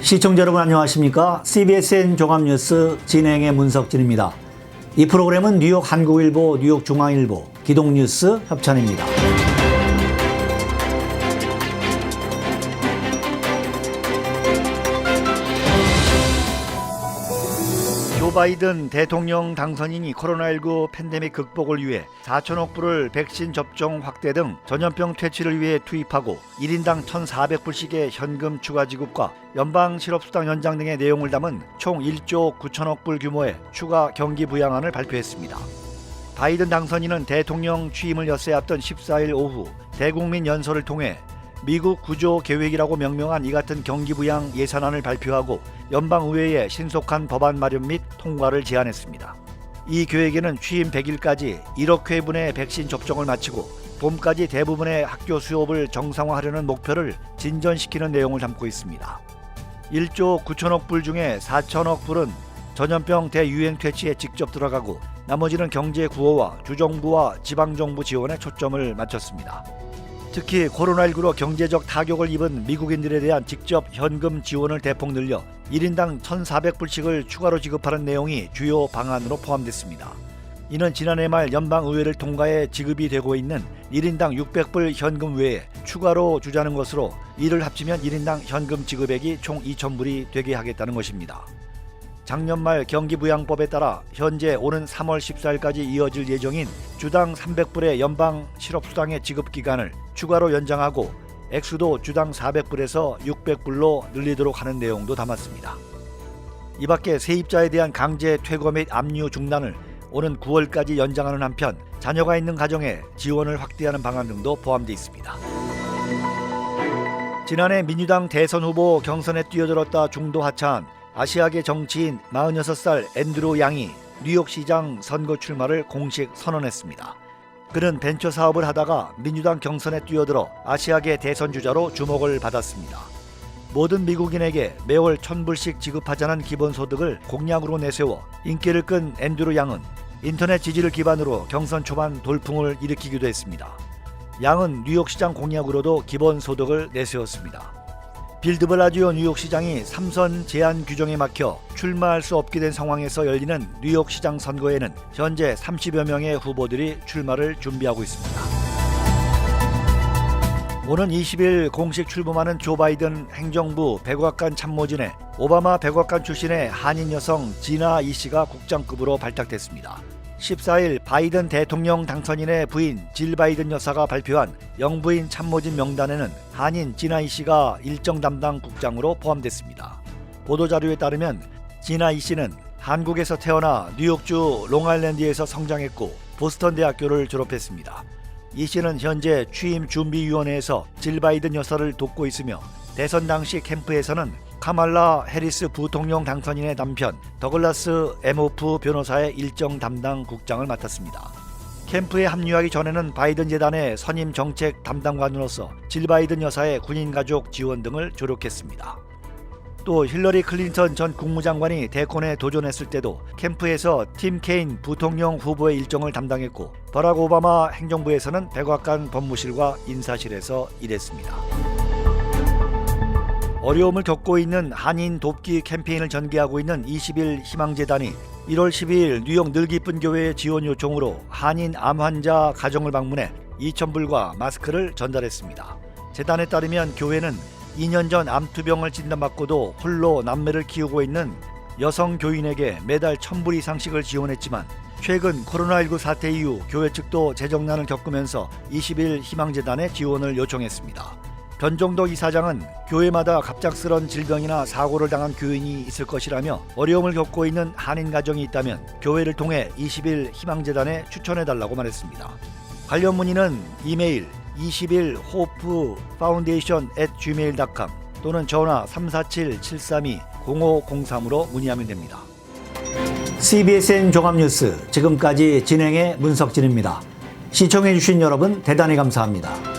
시청자 여러분 안녕하십니까? CBSN 종합뉴스 진행의 문석진입니다. 이 프로그램은 뉴욕 한국일보, 뉴욕 중앙일보, 기동뉴스 협찬입니다. 조 바이든 대통령 당선인이 코로나19 팬데믹 극복을 위해 4천억 불을 백신 접종 확대 등 전염병 퇴치를 위해 투입하고 1인당 1,400불씩의 현금 추가 지급과 연방 실업수당 연장 등의 내용을 담은 총 1조 9천억 불 규모의 추가 경기 부양안을 발표했습니다. 바이든 당선인은 대통령 취임을 엿새 앞둔 14일 오후 대국민 연설을 통해 미국 구조 계획이라고 명명한 이 같은 경기부양 예산안을 발표하고 연방의회에 신속한 법안 마련 및 통과를 제안했습니다. 이 계획에는 취임 100일까지 1억 회분의 백신 접종을 마치고 봄까지 대부분의 학교 수업을 정상화하려는 목표를 진전시키는 내용을 담고 있습니다. 1조 9천억 불 중에 4천억 불은 전염병 대유행 퇴치에 직접 들어가고 나머지는 경제 구호와 주정부와 지방정부 지원에 초점을 맞췄습니다. 특히 코로나19로 경제적 타격을 입은 미국인들에 대한 직접 현금 지원을 대폭 늘려 1인당 1,400불씩을 추가로 지급하는 내용이 주요 방안으로 포함됐습니다. 이는 지난해 말 연방의회를 통과해 지급이 되고 있는 1인당 600불 현금 외에 추가로 주자는 것으로 이를 합치면 1인당 현금 지급액이 총 2,000불이 되게 하겠다는 것입니다. 작년 말 경기부양법에 따라 현재 오는 3월 14일까지 이어질 예정인 주당 300불의 연방 실업수당의 지급 기간을 추가로 연장하고 액수도 주당 400불에서 600불로 늘리도록 하는 내용도 담았습니다. 이 밖에 세입자에 대한 강제 퇴거 및 압류 중단을 오는 9월까지 연장하는 한편 자녀가 있는 가정에 지원을 확대하는 방안 등도 포함되어 있습니다. 지난해 민주당 대선 후보 경선에 뛰어들었다 중도 하차한 아시아계 정치인 46살 앤드루 양이 뉴욕시장 선거 출마를 공식 선언했습니다. 그는 벤처 사업을 하다가 민주당 경선에 뛰어들어 아시아계 대선 주자로 주목을 받았습니다. 모든 미국인에게 매월 1,000불씩 지급하자는 기본소득을 공약으로 내세워 인기를 끈 앤드루 양은 인터넷 지지를 기반으로 경선 초반 돌풍을 일으키기도 했습니다. 양은 뉴욕시장 공약으로도 기본소득을 내세웠습니다. 빌드블라지오 뉴욕시장이 3선 제한 규정에 막혀 출마할 수 없게 된 상황에서 열리는 뉴욕시장 선거에는 현재 30여 명의 후보들이 출마를 준비하고 있습니다. 오는 20일 공식 출범하는 조 바이든 행정부 백악관 참모진에 오바마 백악관 출신의 한인 여성 지나 이 씨가 국장급으로 발탁됐습니다. 14일 바이든 대통령 당선인의 부인 질 바이든 여사가 발표한 영부인 참모진 명단에는 한인 지나 이 씨가 일정 담당 국장으로 포함됐습니다. 보도자료에 따르면 지나 이 씨는 한국에서 태어나 뉴욕주 롱아일랜드에서 성장했고 보스턴 대학교를 졸업했습니다. 이 씨는 현재 취임준비위원회에서 질 바이든 여사를 돕고 있으며 대선 당시 캠프에서는 카말라 해리스 부통령 당선인의 남편 더글라스 엠호프 변호사의 일정 담당 국장을 맡았습니다. 캠프에 합류하기 전에는 바이든 재단의 선임 정책 담당관으로서 질 바이든 여사의 군인 가족 지원 등을 조력했습니다. 또 힐러리 클린턴 전 국무장관이 대권에 도전했을 때도 캠프에서 팀 케인 부통령 후보의 일정을 담당했고 버락 오바마 행정부에서는 백악관 법무실과 인사실에서 일했습니다. 어려움을 겪고 있는 한인 돕기 캠페인을 전개하고 있는 20일 희망재단이 1월 12일 뉴욕 늘기쁜 교회의 지원 요청으로 한인 암 환자 가정을 방문해 2,000불과 마스크를 전달했습니다. 재단에 따르면 교회는 2년 전 암투병을 진단받고도 홀로 남매를 키우고 있는 여성 교인에게 매달 1,000불 이상씩을 지원했지만 최근 코로나19 사태 이후 교회 측도 재정난을 겪으면서 20일 희망재단에 지원을 요청했습니다. 변종덕 이사장은 교회마다 갑작스런 질병이나 사고를 당한 교인이 있을 것이라며 어려움을 겪고 있는 한인 가정이 있다면 교회를 통해 20일 희망재단에 추천해달라고 말했습니다. 관련 문의는 이메일 21hopefoundation@gmail.com 또는 전화 347-732-0503으로 문의하면 됩니다. CBSN 종합뉴스 지금까지 진행의 문석진입니다. 시청해주신 여러분 대단히 감사합니다.